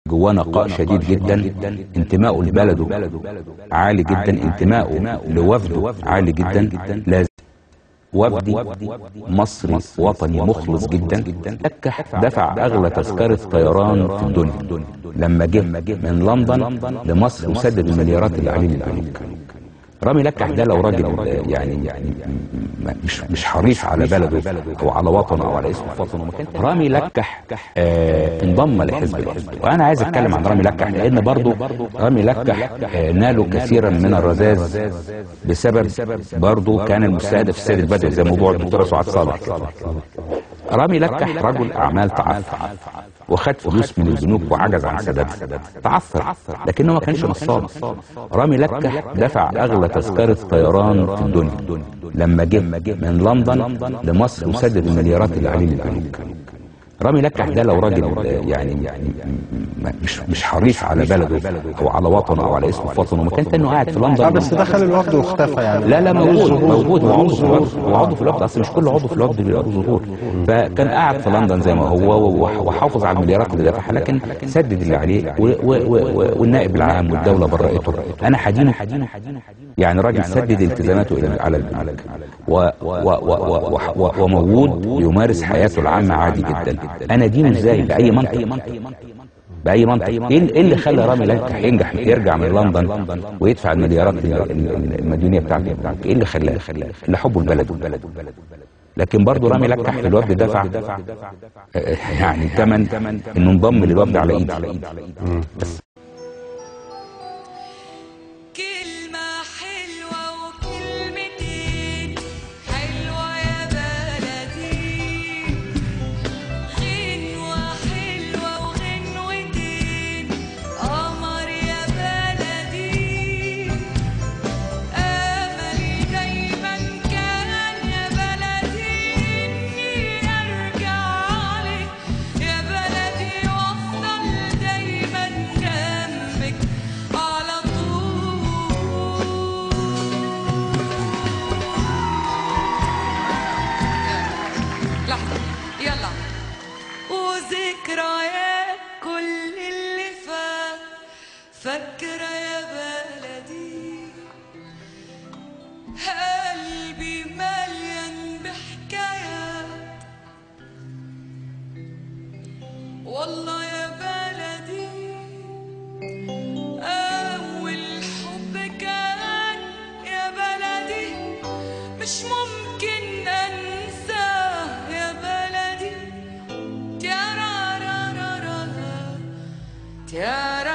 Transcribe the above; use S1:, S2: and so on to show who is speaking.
S1: جواه نقاء شديد جدا، انتمائه لبلده عالي جدا، انتمائه لوفده عالي جدا. لازم وفدي مصري وطني مخلص جدا. لكح دفع اغلى تذكرة طيران في الدنيا لما جه من لندن لمصر وسدد المليارات اللي عليه للبنوك. رامي لكح ده لو راجل يعني مش حريص على بلده او على وطنه او على اسم وطنه، رامي لكح انضم لحزب الوفد. وانا عايز اتكلم عن رامي لكح لان برضه رامي لكح نالوا كثيرا من الرذاذ بسبب برضه كان المستهدف السيد البدوي زي موضوع الدكتور سعاد صالح. رامي لكح رجل اعمال تعثر وخد فلوس من البنوك وعجز عن سدادها، تعثر لكنه ما كانش نصاب. رامي لكح دفع اغلى تذكرة طيران في الدنيا لما جه من لندن لمصر وسدد المليارات اللي عليه للبنوك. رامي لكح ده لو راجل يعني مش حريص على بلده او على وطنه او على اسم وطنه، ما كان انه قاعد في لندن.
S2: بس دخل الوفد واختفى يعني.
S1: لا موجود وعضو في الوفد، اصل مش كل عضو في الوفد بيبقى له ظهور. فكان قاعد في لندن زي ما هو وحافظ على المليارات اللي دفعها، لكن سدد اللي عليه والنائب العام والدوله برأته. انا حدينه يعني راجل سدد التزاماته على البنوك وموجود يمارس حياته العامه عادي جدا. انا دينه ازاي باي منطق؟ باي منطق؟ ايه اللي خلى رامي لكح ينجح يرجع من لندن ويدفع المليارات المديونيه بتاعته؟ ايه اللي خلاه؟ اللي حبه البلد. لكن برضه رامي لكح في الوفد دفع يعني ثمن انه انضم للوفد على ايدي. بس
S3: وذكريات كل اللي فات، فاكرة يا بلدي قلبي مليان بحكايات. والله يا بلدي أول حب كان يا بلدي مش ممكن أنساه يا بلدي. تيارا